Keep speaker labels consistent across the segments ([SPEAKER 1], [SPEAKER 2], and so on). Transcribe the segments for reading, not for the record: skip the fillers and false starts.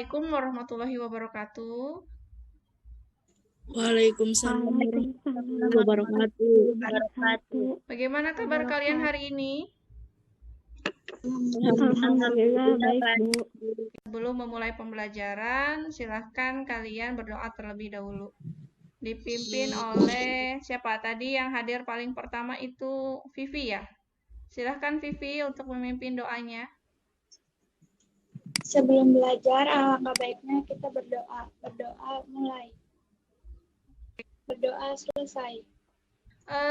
[SPEAKER 1] Assalamualaikum warahmatullahi wabarakatuh.
[SPEAKER 2] Waalaikumsalam warahmatullahi wabarakatuh.
[SPEAKER 1] Bagaimana kabar kalian hari ini?
[SPEAKER 2] Alhamdulillah baik, Bu.
[SPEAKER 1] Sebelum memulai pembelajaran, silahkan kalian berdoa terlebih dahulu. Dipimpin oleh siapa tadi yang hadir paling pertama itu Vivi ya? Silahkan Vivi untuk memimpin doanya.
[SPEAKER 3] Sebelum belajar, alangkah baiknya kita berdoa. Berdoa mulai. Berdoa selesai.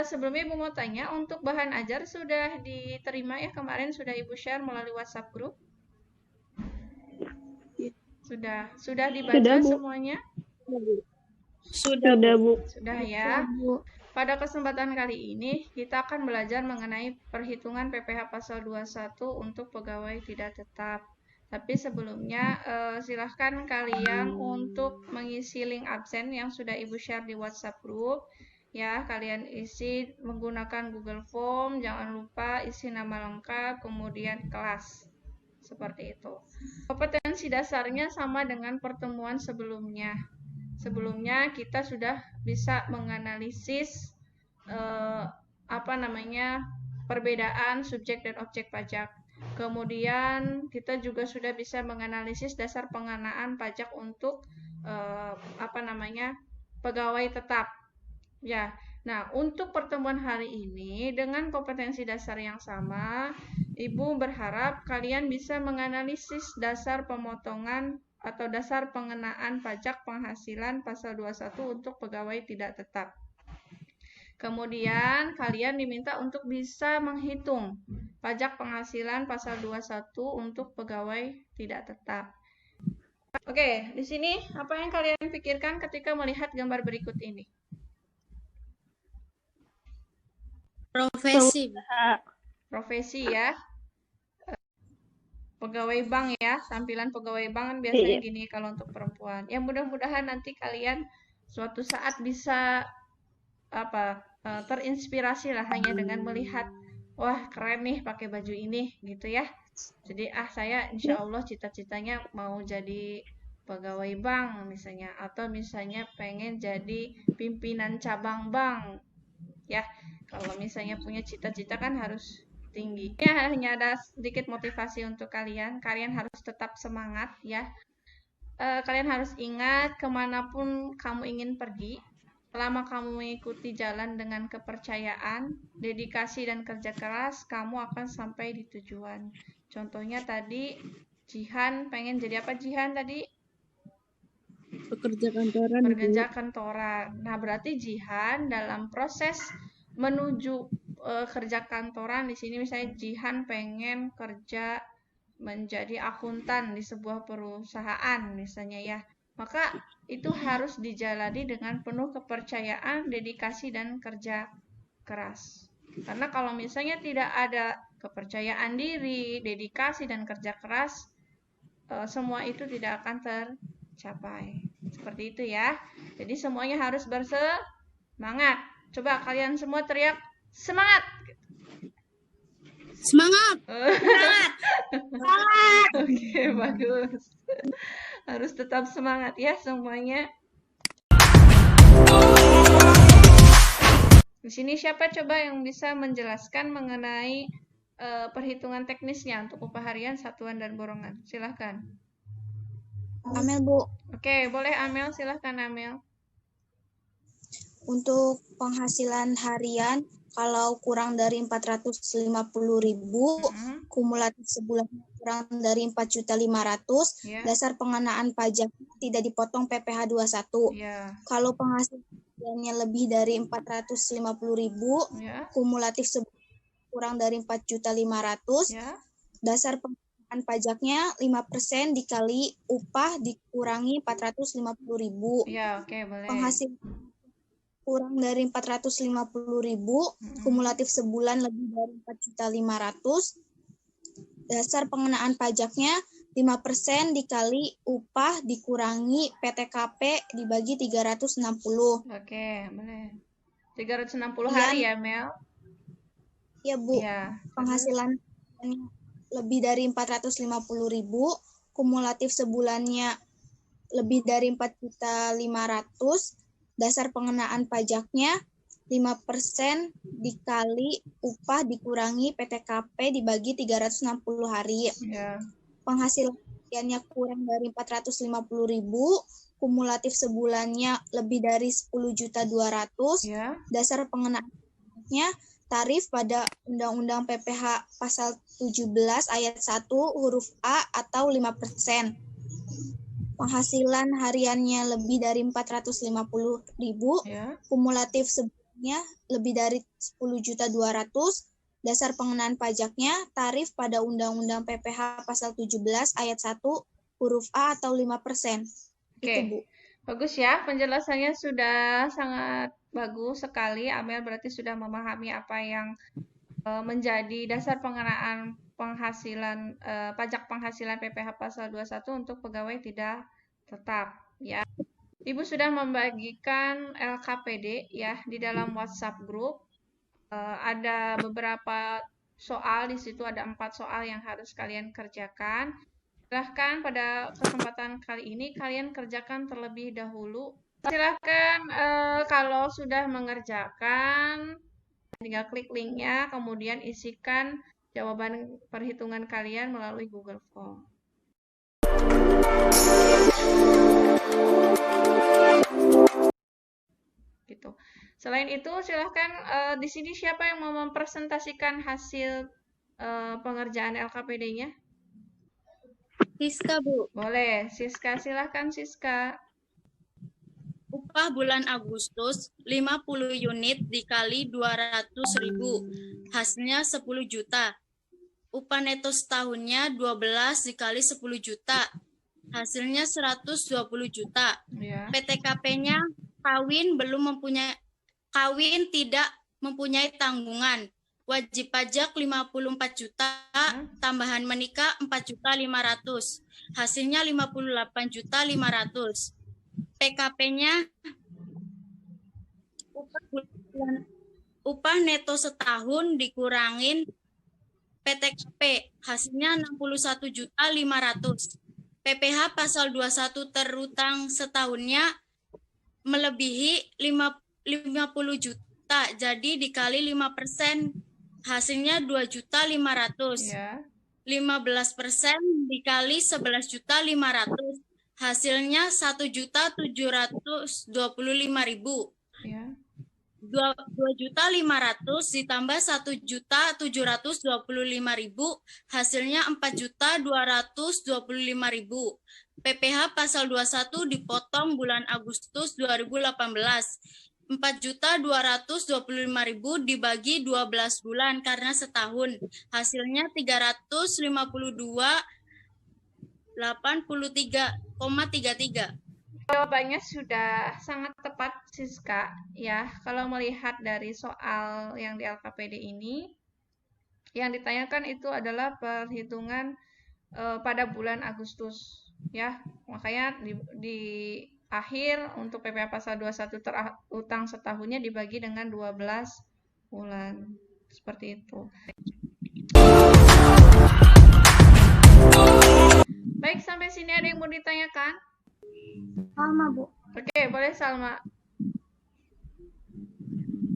[SPEAKER 1] Sebelumnya Ibu mau tanya, untuk bahan ajar sudah diterima ya kemarin sudah Ibu share melalui WhatsApp group? Sudah dibaca
[SPEAKER 2] Sudah, Bu.
[SPEAKER 1] semuanya?
[SPEAKER 2] Sudah, Bu.
[SPEAKER 1] Sudah ya. Pada kesempatan kali ini kita akan belajar mengenai perhitungan PPh pasal 21 untuk pegawai tidak tetap. Tapi sebelumnya silahkan kalian untuk mengisi link absen yang sudah Ibu share di WhatsApp group. Ya, kalian isi menggunakan Google Form, jangan lupa isi nama lengkap, kemudian kelas. Seperti itu. Kompetensi dasarnya sama dengan pertemuan sebelumnya. Sebelumnya kita sudah bisa menganalisis perbedaan subjek dan objek pajak. Kemudian kita juga sudah bisa menganalisis dasar pengenaan pajak untuk pegawai tetap. Ya. Nah, untuk pertemuan hari ini dengan kompetensi dasar yang sama, Ibu berharap kalian bisa menganalisis dasar pemotongan atau dasar pengenaan pajak penghasilan pasal 21 untuk pegawai tidak tetap. Kemudian kalian diminta untuk bisa menghitung pajak penghasilan pasal 21 untuk pegawai tidak tetap. Oke, di sini apa yang kalian pikirkan ketika melihat gambar berikut ini? Profesi ya. Pegawai bank ya, tampilan pegawai bank kan biasanya gini kalau untuk perempuan. Ya mudah-mudahan nanti kalian suatu saat bisa terinspirasi lah hanya dengan melihat, wah keren nih pakai baju ini gitu ya. Jadi saya insya Allah cita-citanya mau jadi pegawai bank misalnya, atau misalnya pengen jadi pimpinan cabang bank ya. Kalau misalnya punya cita-cita kan harus tinggi. Ya, hanya ada sedikit motivasi untuk kalian. Kalian harus tetap semangat ya. Kalian harus ingat kemanapun kamu ingin pergi, selama kamu mengikuti jalan dengan kepercayaan, dedikasi dan kerja keras, kamu akan sampai di tujuan. Contohnya tadi Jihan pengen jadi apa Jihan tadi? Pekerja kantoran. Nah, berarti Jihan dalam proses menuju kerja kantoran di sini misalnya Jihan pengen kerja menjadi akuntan di sebuah perusahaan misalnya ya. Maka itu harus dijalani dengan penuh kepercayaan, dedikasi dan kerja keras. Karena kalau misalnya tidak ada kepercayaan diri, dedikasi dan kerja keras, semua itu tidak akan tercapai. Seperti itu ya. Jadi semuanya harus bersemangat. Coba kalian semua teriak semangat.
[SPEAKER 2] Semangat.
[SPEAKER 1] Oke, bagus. Harus tetap semangat ya semuanya. Di sini siapa coba yang bisa menjelaskan mengenai perhitungan teknisnya untuk upah harian, satuan dan borongan? Silahkan.
[SPEAKER 3] Amel, Bu.
[SPEAKER 1] Oke, boleh Amel, silahkan Amel.
[SPEAKER 3] Untuk penghasilan harian, kalau kurang dari 450.000, kumulatif sebulan kurang dari 4.500.000, dasar pengenaan pajak tidak dipotong PPh 21. Kalau penghasilannya lebih dari 450.000, kumulatif sebulan kurang dari 4.500.000, dasar pengenaan pajaknya 5% dikali upah dikurangi 450.000.
[SPEAKER 1] Ya, oke, boleh.
[SPEAKER 3] Penghasilan kurang dari 450.000, kumulatif sebulan lebih dari 4.500.000, dasar pengenaan pajaknya 5% dikali upah dikurangi PTKP dibagi 360.
[SPEAKER 1] Oke, boleh. 360 hari ya, Mel?
[SPEAKER 3] Ya, Bu.
[SPEAKER 1] Ya.
[SPEAKER 3] Penghasilan lebih dari 450.000, kumulatif sebulannya lebih dari 4.500.000, dasar pengenaan pajaknya 5% dikali upah dikurangi PTKP dibagi 360 hari.
[SPEAKER 1] Ya.
[SPEAKER 3] Penghasilannya kurang dari 450.000, kumulatif sebulannya lebih dari 10.200.000,
[SPEAKER 1] Ya.
[SPEAKER 3] dasar pengenaannya tarif pada Undang-Undang PPh pasal 17 ayat 1 huruf A atau 5%. Penghasilan hariannya lebih dari 450.000,
[SPEAKER 1] Ya.
[SPEAKER 3] kumulatif sebulannya lebih dari 10.200.000, dasar pengenaan pajaknya tarif pada Undang-Undang PPh pasal 17 ayat 1 huruf A atau 5%.
[SPEAKER 1] Oke.
[SPEAKER 3] Itu, Bu.
[SPEAKER 1] Bagus ya, penjelasannya sudah sangat bagus sekali. Amel berarti sudah memahami apa yang menjadi dasar pengenaan penghasilan pajak penghasilan PPh pasal 21 untuk pegawai tidak tetap ya. Ibu sudah membagikan LKPD ya di dalam WhatsApp grup. Ada beberapa soal di situ, ada 4 soal yang harus kalian kerjakan. Silahkan pada kesempatan kali ini kalian kerjakan terlebih dahulu. Silahkan kalau sudah mengerjakan, tinggal klik linknya, kemudian isikan jawaban perhitungan kalian melalui Google Form. Gitu. Selain itu, silahkan di sini siapa yang mau mempresentasikan hasil pengerjaan LKPD-nya?
[SPEAKER 2] Siska, Bu.
[SPEAKER 1] Boleh, Siska, silahkan Siska.
[SPEAKER 4] Upah bulan Agustus 50 unit dikali 200.000, hasilnya 10 juta. Upah neto setahunnya 12 dikali 10 juta, hasilnya 120 juta.
[SPEAKER 1] Ya.
[SPEAKER 4] PTKP-nya kawin tidak mempunyai tanggungan. Wajib pajak 54 juta, tambahan menikah 4.500.000, hasilnya 58.500.000. PKP-nya upah neto setahun dikurangin PTKP, hasilnya 61.500.000. PPh pasal 21 terutang setahunnya melebihi 50 juta, jadi dikali 5%, hasilnya 2.500.000.
[SPEAKER 1] Ya.
[SPEAKER 4] 15% dikali 11.500.000, hasilnya 1.725.000.
[SPEAKER 1] Ya.
[SPEAKER 4] 2.500.000 ditambah 1.725.000, hasilnya 4.225.000. PPh pasal 21 dipotong bulan Agustus 2018. 4.225.000 dibagi 12 bulan karena setahun, hasilnya 352.83,33.
[SPEAKER 1] Jawabannya sudah sangat tepat, Siska. Ya, kalau melihat dari soal yang di LKPD ini, yang ditanyakan itu adalah perhitungan pada bulan Agustus. Ya, makanya di akhir untuk PPh pasal 21 terutang setahunnya dibagi dengan 12 bulan. Seperti itu. Baik, sampai sini ada yang mau ditanyakan?
[SPEAKER 5] Salma, Bu.
[SPEAKER 1] Oke, boleh Salma.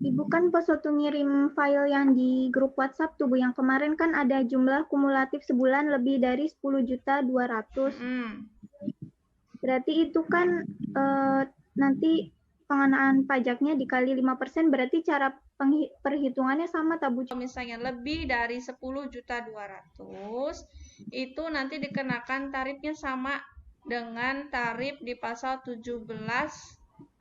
[SPEAKER 5] Ibu kan pas waktu ngirim file yang di grup WhatsApp tuh, Bu, yang kemarin kan ada jumlah kumulatif sebulan lebih dari 10.200.000. Berarti itu kan nanti pengenaan pajaknya dikali 5%, berarti cara perhitungannya sama, tak, Bu?
[SPEAKER 1] Misalnya lebih dari 10.200.000, itu nanti dikenakan tarifnya sama dengan tarif di pasal 17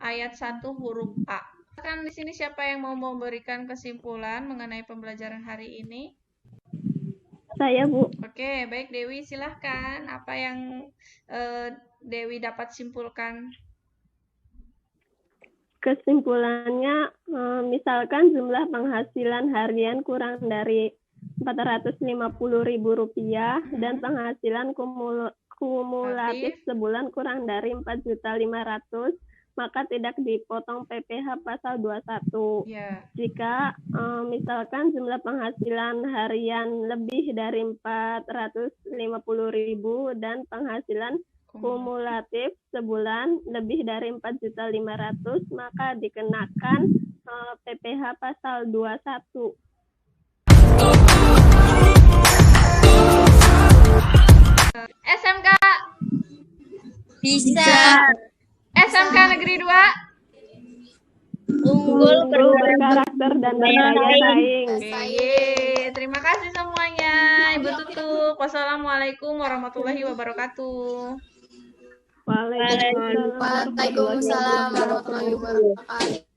[SPEAKER 1] ayat 1 huruf A. Kan di sini siapa yang mau memberikan kesimpulan mengenai pembelajaran hari ini?
[SPEAKER 2] Saya, Bu.
[SPEAKER 1] Oke, baik Dewi, silahkan. Apa yang Dewi dapat simpulkan?
[SPEAKER 2] Kesimpulannya, misalkan jumlah penghasilan harian kurang dari Rp450.000 dan penghasilan kumulatif sebulan kurang dari 4.500.000, maka tidak dipotong PPh pasal 21.
[SPEAKER 1] Ya.
[SPEAKER 2] Jika misalkan jumlah penghasilan harian lebih dari 450.000 dan penghasilan kumulatif sebulan lebih dari 4.500.000, maka dikenakan PPh pasal 21.
[SPEAKER 1] SMK
[SPEAKER 4] Bisa.
[SPEAKER 1] SMK Negeri 2
[SPEAKER 4] Unggul
[SPEAKER 2] Berkarakter dan berdaya saing.
[SPEAKER 1] Oke, terima kasih semuanya. Ibu Tutuk. Wassalamualaikum warahmatullahi wabarakatuh.
[SPEAKER 2] Waalaikumsalam warahmatullahi wabarakatuh.